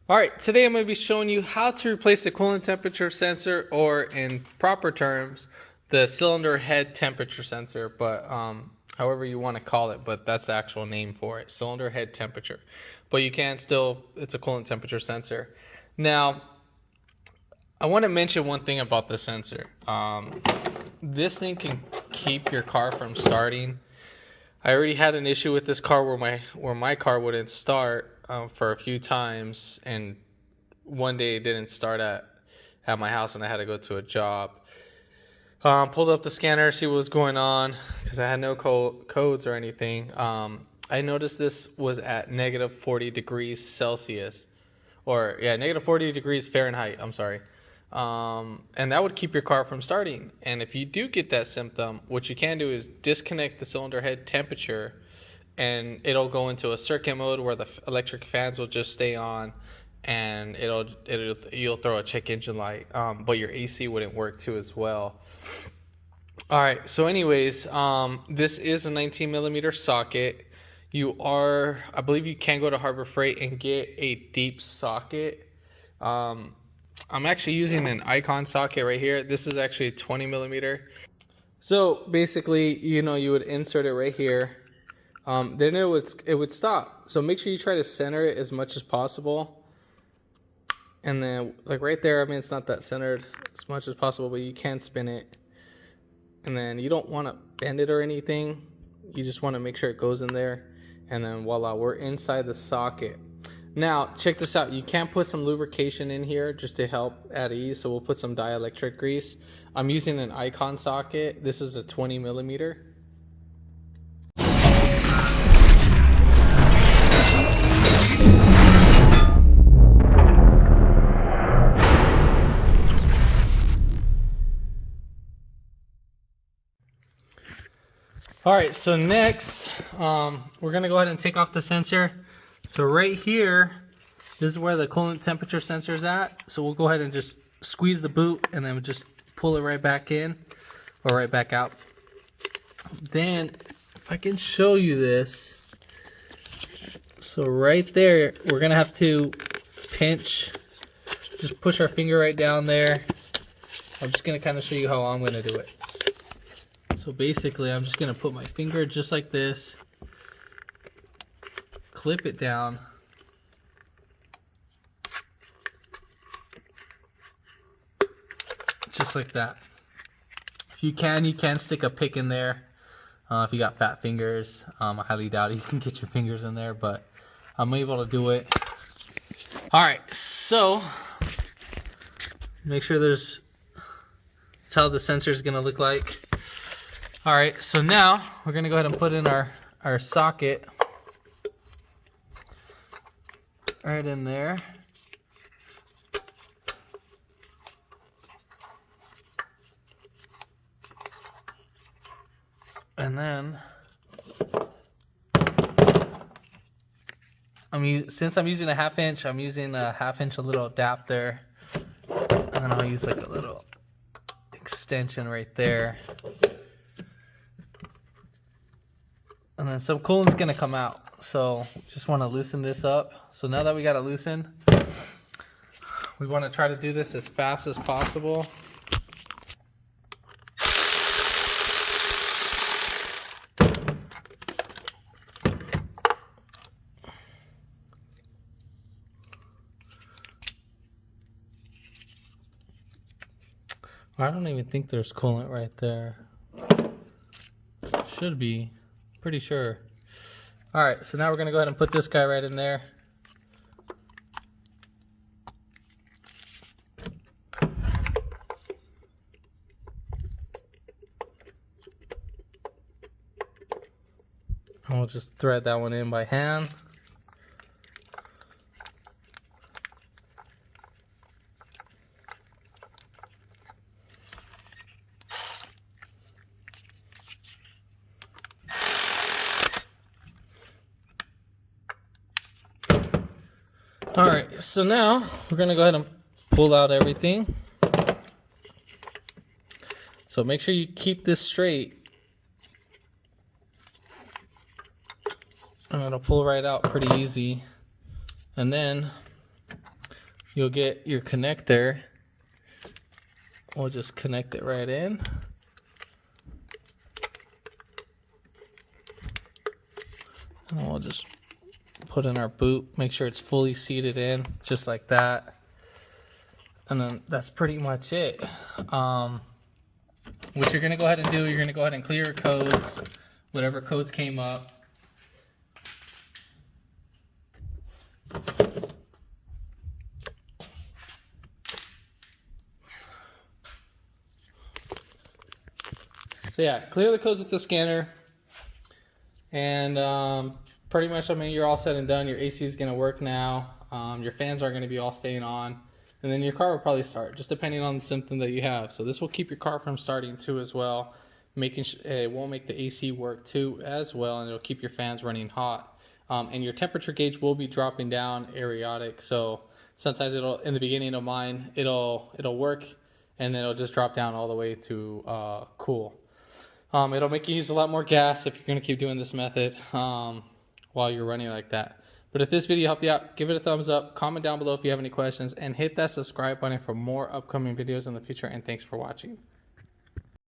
Alright, today I'm going to be showing you how to replace the coolant temperature sensor, or in proper terms, the cylinder head temperature sensor, but however you want to call it, but that's the actual name for it, cylinder head temperature. But you can still, it's a coolant temperature sensor. Now, I want to mention one thing about the sensor. This thing can keep your car from starting. I already had an issue with this car where my car wouldn't start for a few times, and one day it didn't start at my house, and I had to go to a job. Pulled up the scanner, see what was going on, because I had no codes or anything. I noticed this was at negative 40 degrees Celsius, or yeah, negative 40 degrees Fahrenheit. I'm sorry. And that would keep your car from starting. And if you do get that symptom, what you can do is disconnect the cylinder head temperature, and it'll go into a circuit mode where the electric fans will just stay on, and you'll throw a check engine light, but your AC wouldn't work too as well. All right, so anyways, this is a 19 millimeter socket. I believe you can go to Harbor Freight and get a deep socket. I'm actually using an icon socket right here. This is actually a 20 millimeter. So basically, you would insert it right here. Then it would stop. So make sure you try to center it as much as possible. And then like right there, I mean, it's not that centered as much as possible, but you can spin it. And then you don't want to bend it or anything. You just want to make sure it goes in there. And then voila, we're inside the socket. Now, check this out. You can put some lubrication in here just to help at ease. So we'll put some dielectric grease. I'm using an icon socket. This is a 20 millimeter. All right, so next, we're gonna go ahead and take off the sensor. So right here, this is where the coolant temperature sensor is at. So we'll go ahead and just squeeze the boot and then just pull it right back in or right back out. Then, if I can show you this, so right there, we're gonna have to pinch, just push our finger right down there. I'm just gonna kind of show you how I'm gonna do it. So basically, I'm just going to put my finger just like this, clip it down, just like that. If you can stick a pick in there. If you got fat fingers, I highly doubt you can get your fingers in there, but I'm able to do it. All right, so make sure that's how the sensor is going to look like. All right, so now we're gonna go ahead and put in our socket right in there. And then since I'm using a 1/2 inch, I'm using a 1/2 inch little adapter, and then I'll use like a little extension right there. And then some coolant's gonna come out. So just wanna loosen this up. So now that we got it loosened, we wanna try to do this as fast as possible. I don't even think there's coolant right there. Should be. Pretty sure. All right, so now we're gonna go ahead and put this guy right in there. And we'll just thread that one in by hand. All right, so now we're gonna go ahead and pull out everything. So make sure you keep this straight, and it'll pull right out pretty easy. And then you'll get your connector. We'll just connect it right in. And we'll just put in our boot, make sure it's fully seated in, just like that. And then that's pretty much it. What you're gonna go ahead and do, you're gonna go ahead and clear your codes, whatever codes came up. So yeah, clear the codes with the scanner, and pretty much, I mean, you're all said and done. Your AC is going to work now. Your fans are going to be all staying on, and then your car will probably start, just depending on the symptom that you have. So this will keep your car from starting too as well, it won't make the AC work too as well, and it'll keep your fans running hot. And your temperature gauge will be dropping down periodic. So sometimes in the beginning of mine, it'll work, and then it'll just drop down all the way to cool. It'll make you use a lot more gas if you're going to keep doing this method while you're running like that. But if this video helped you out, give it a thumbs up, comment down below if you have any questions, and hit that subscribe button for more upcoming videos in the future. And thanks for watching.